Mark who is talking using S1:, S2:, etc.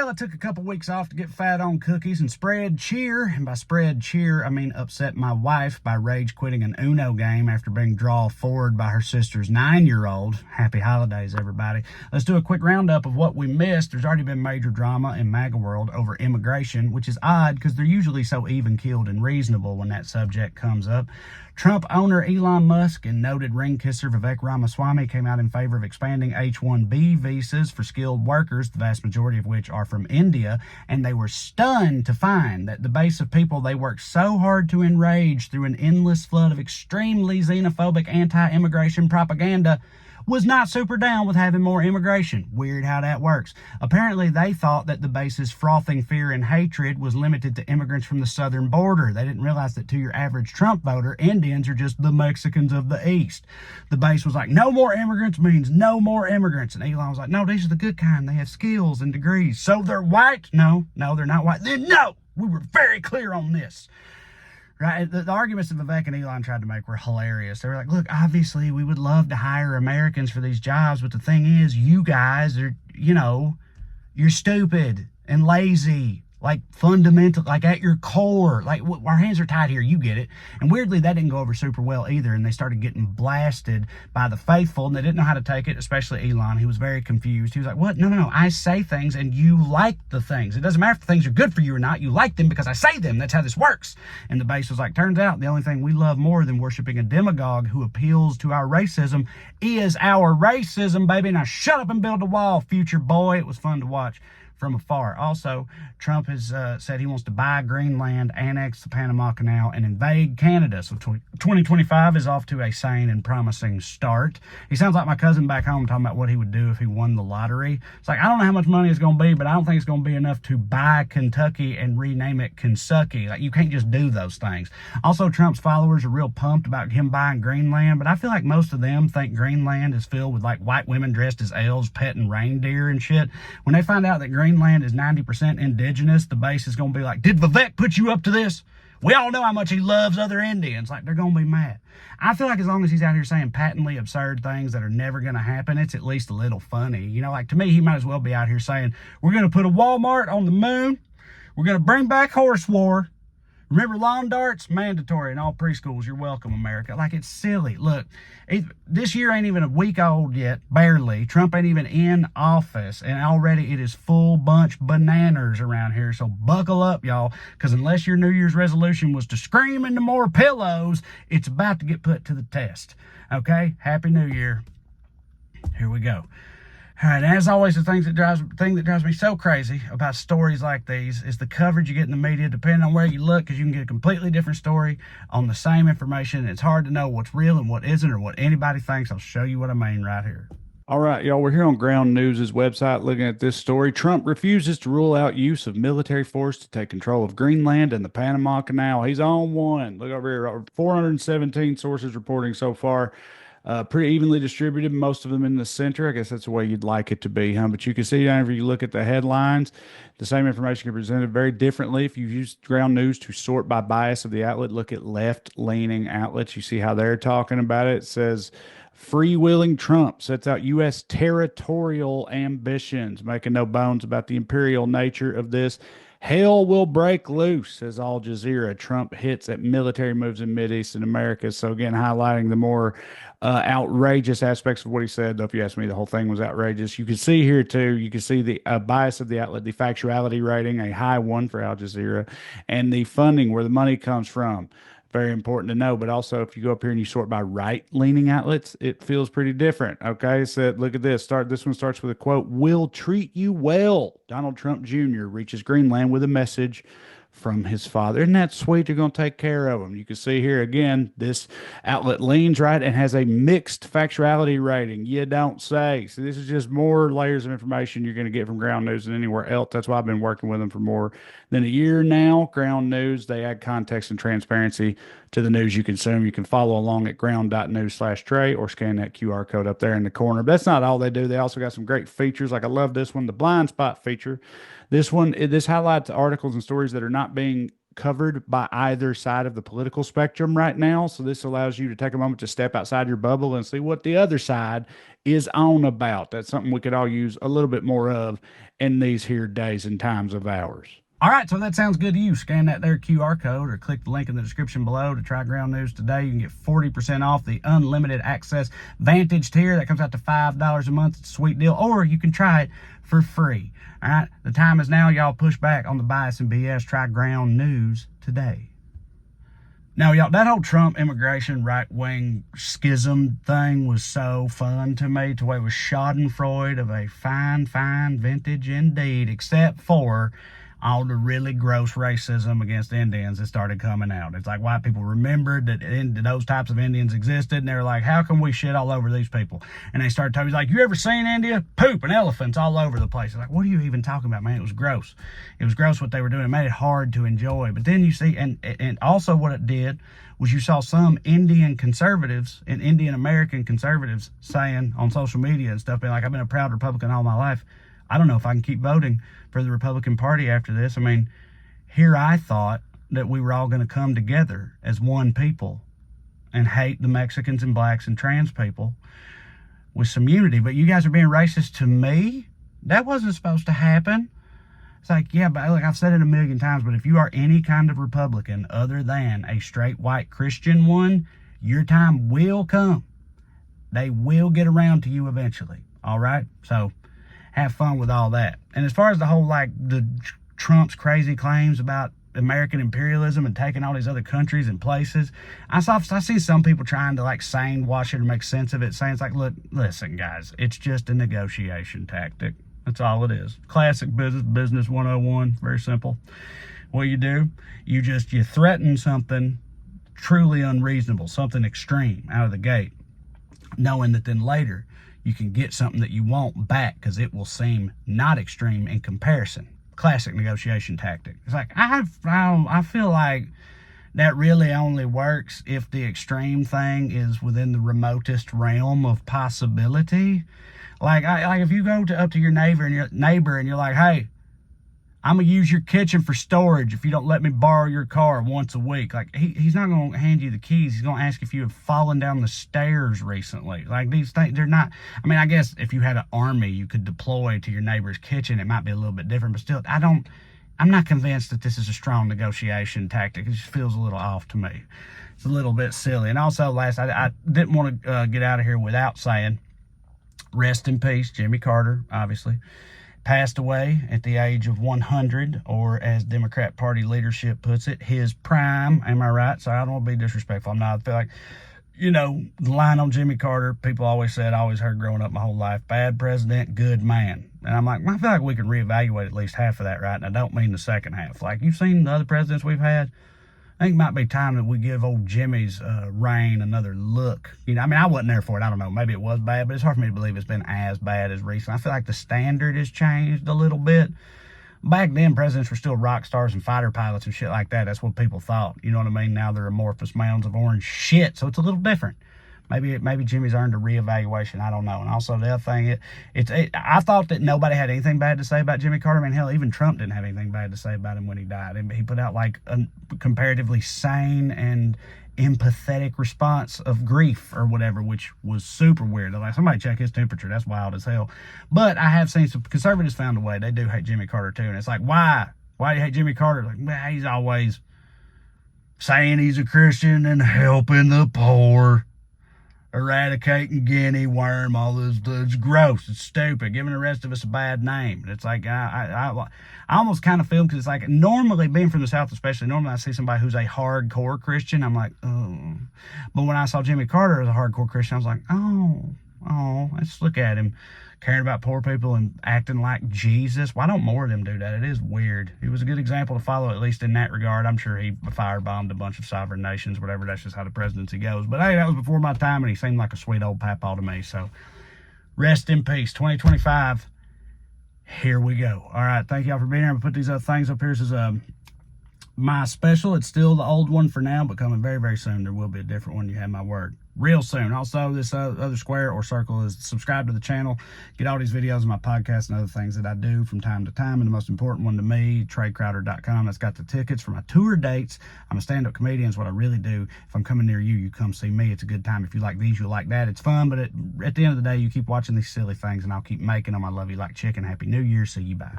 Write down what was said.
S1: Well, I took a couple weeks off to get fat on cookies and spread cheer. And by spread cheer, I mean upset my wife by rage quitting an Uno game after being drawn forward by her sister's 9-year-old. Happy holidays, everybody. Let's do a quick roundup of what we missed. There's already been major drama in Maga world over immigration, which is odd because they're usually so even-keeled and reasonable when that subject comes up. Trump owner Elon Musk and noted ring kisser Vivek Ramaswamy came out in favor of expanding H-1B visas for skilled workers, the vast majority of which are from India, and they were stunned to find that the base of people they worked so hard to enrage through an endless flood of extremely xenophobic anti-immigration propaganda was not super down with having more immigration. Weird how that works. Apparently, they thought that the base's frothing fear and hatred was limited to immigrants from the southern border. They didn't realize that to your average Trump voter, Indians are just the Mexicans of the East. The base was like, no more immigrants means no more immigrants. And Elon was like, no, these are the good kind. They have skills and degrees. So they're white? No, they're not white. Then no, we were very clear on this. Right, the arguments that Vivek and Elon tried to make were hilarious. They were like, look, obviously we would love to hire Americans for these jobs, but the thing is, you guys are, you're stupid and lazy, like fundamental, like at your core, like our hands are tied here, you get it. And weirdly, that didn't go over super well either, and they started getting blasted by the faithful, and they didn't know how to take it, especially Elon. He was very confused. He was like, what? No, I say things, and you like the things. It doesn't matter if the things are good for you or not. You like them because I say them. That's how this works. And the base was like, turns out the only thing we love more than worshiping a demagogue who appeals to our racism is our racism, baby. Now shut up and build a wall, future boy. It was fun to watch from afar. Also, Trump has said he wants to buy Greenland, annex the Panama Canal, and invade Canada. So 2025 is off to a sane and promising start. He sounds like my cousin back home talking about what he would do if he won the lottery. It's like, I don't know how much money it's going to be, but I don't think it's going to be enough to buy Kentucky and rename it Kensucky. Like, you can't just do those things. Also, Trump's followers are real pumped about him buying Greenland, but I feel like most of them think Greenland is filled with like white women dressed as elves petting reindeer and shit. When they find out that Greenland is 90% indigenous, the base is going to be like, did Vivek put you up to this? We all know how much he loves other Indians. Like, they're going to be mad. I feel like as long as he's out here saying patently absurd things that are never going to happen, it's at least a little funny. Like, to me, he might as well be out here saying, we're going to put a Walmart on the moon. We're going to bring back horse war. Remember, lawn darts? Mandatory in all preschools. You're welcome, America. Like, it's silly. Look, this year ain't even a week old yet, barely. Trump ain't even in office, and already it is full bunch bananas around here. So buckle up, y'all, because unless your New Year's resolution was to scream into more pillows, it's about to get put to the test. Okay? Happy New Year. Here we go. All right, as always, the thing that drives me so crazy about stories like these is the coverage you get in the media, depending on where you look, because you can get a completely different story on the same information. It's hard to know what's real and what isn't, or what anybody thinks. I'll show you what I mean right here. All right, y'all, we're here on Ground News' website looking at this story. Trump refuses to rule out use of military force to take control of Greenland and the Panama Canal. He's on one. Look over here, 417 sources reporting so far. Pretty evenly distributed, most of them in the center. I guess that's the way you'd like it to be, huh? But you can see down if you look at the headlines, the same information can be presented very differently. If you use Ground News to sort by bias of the outlet, look at left-leaning outlets. You see how they're talking about it. It says, freewheeling Trump sets out U.S. territorial ambitions, making no bones about the imperial nature of this. Hell will break loose, says Al Jazeera. Trump hits at military moves in Mideastern America. So again, highlighting the more outrageous aspects of what he said. Though if you ask me, the whole thing was outrageous. You can see here too, you can see the bias of the outlet, the factuality rating, a high one for Al Jazeera, and the funding, where the money comes from. Very important to know. But also, if you go up here and you sort by right-leaning outlets, it feels pretty different. Okay, so look at this. This one starts with a quote, "We'll treat you well." Donald Trump Jr. reaches Greenland with a message from his father. Isn't that sweet? They're going to take care of him. You can see here again, this outlet leans right and has a mixed factuality rating. You don't say. So this is just more layers of information you're going to get from Ground News than anywhere else. That's why I've been working with them for more than a year now. Ground News, they add context and transparency to the news you consume. You can follow along at ground.news/Trey or scan that QR code up there in the corner. But that's not all they do. They also got some great features. Like, I love this one, the blind spot feature. This highlights articles and stories that are not being covered by either side of the political spectrum right now. So this allows you to take a moment to step outside your bubble and see what the other side is on about. That's something we could all use a little bit more of in these here days and times of ours. All right, so that sounds good to you. Scan that there QR code or click the link in the description below to try Ground News today. You can get 40% off the unlimited access Vantage tier. That comes out to $5 a month. It's a sweet deal. Or you can try it for free. All right, the time is now. Y'all push back on the bias and BS. Try Ground News today. Now, y'all, that whole Trump immigration right-wing schism thing was so fun to me, to where it was schadenfreude of a fine vintage indeed, except for all the really gross racism against Indians that started coming out. It's like white people remembered that those types of Indians existed, and they were like, how can we shit all over these people? And they started telling me, like, you ever seen India? Poop and elephants all over the place. Like, what are you even talking about, man? It was gross. It was gross what they were doing. It made it hard to enjoy. But then you see, and also what it did was you saw some Indian conservatives and Indian American conservatives saying on social media and stuff, being like, I've been a proud Republican all my life. I don't know if I can keep voting for the Republican Party after this. I mean, here I thought that we were all going to come together as one people and hate the Mexicans and blacks and trans people with some unity. But you guys are being racist to me? That wasn't supposed to happen. It's like, yeah, but look, I've said it a million times, but if you are any kind of Republican other than a straight white Christian one, your time will come. They will get around to you eventually. All right? So have fun with all that. And as far as the whole, like, the Trump's crazy claims about American imperialism and taking all these other countries and places, I see some people trying to, like, sane wash it or make sense of it, saying it's like, look, listen, guys, it's just a negotiation tactic. That's all it is. Classic business 101. Very simple. What you do, you threaten something truly unreasonable, something extreme out of the gate, knowing that then later you can get something that you want back because it will seem not extreme in comparison. Classic negotiation tactic. It's like, I feel like that really only works if the extreme thing is within the remotest realm of possibility. Like if you go up to your neighbor and you're like, hey, I'm going to use your kitchen for storage if you don't let me borrow your car once a week. Like, he's not going to hand you the keys. He's going to ask if you have fallen down the stairs recently. Like, these things, they're not, I mean, I guess if you had an army you could deploy to your neighbor's kitchen, it might be a little bit different, but still, I'm not convinced that this is a strong negotiation tactic. It just feels a little off to me. It's a little bit silly. And also, I didn't want to get out of here without saying, rest in peace, Jimmy Carter, obviously. Passed away at the age of 100, or as Democrat Party leadership puts it, his prime. Am I right? So I don't want to be disrespectful. I'm not. I feel like, the line on Jimmy Carter, people always said, I always heard growing up my whole life, bad president, good man. And I'm like, I feel like we can reevaluate at least half of that, right? And I don't mean the second half. Like, you've seen the other presidents we've had. I think it might be time that we give old Jimmy's reign another look. I wasn't there for it. I don't know. Maybe it was bad, but it's hard for me to believe it's been as bad as recent. I feel like the standard has changed a little bit. Back then, presidents were still rock stars and fighter pilots and shit like that. That's what people thought. You know what I mean? Now they're amorphous mounds of orange shit, so it's a little different. Maybe Jimmy's earned a reevaluation. I don't know. And also the other thing, I thought that nobody had anything bad to say about Jimmy Carter. I mean, hell, even Trump didn't have anything bad to say about him when he died. And he put out like a comparatively sane and empathetic response of grief or whatever, which was super weird. Like, somebody check his temperature. That's wild as hell. But I have seen some conservatives found a way. They do hate Jimmy Carter too. And it's like, why? Why do you hate Jimmy Carter? Like, man, he's always saying he's a Christian and helping the poor, eradicating guinea worm, all this. It's gross. It's stupid. Giving the rest of us a bad name. It's like, I almost kind of feel, because it's like, normally, being from the South especially, normally I see somebody who's a hardcore Christian, I'm like, oh. But when I saw Jimmy Carter as a hardcore Christian, I was like, oh, let's look at him caring about poor people and acting like Jesus. Why don't more of them do that? It is weird. He was a good example to follow, at least in that regard. I'm sure he firebombed a bunch of sovereign nations, whatever. That's just how the presidency goes. But hey, that was before my time, and he seemed like a sweet old papaw to me. So rest in peace. 2025, here we go. All right, thank y'all for being here. I'm going to put these other things up here. This is my special. It's still the old one for now, but coming very, very soon, there will be a different one. You have my word. real soon. Also, this other square or circle is subscribe to the channel. Get all these videos of my podcast and other things that I do from time to time. And the most important one to me, TreyCrowder.com. That's got the tickets for my tour dates. I'm a stand-up comedian is what I really do. If I'm coming near you, you come see me. It's a good time. If you like these, you'll like that. It's fun, but at the end of the day, you keep watching these silly things, and I'll keep making them. I love you like chicken. Happy New Year. See you. Bye.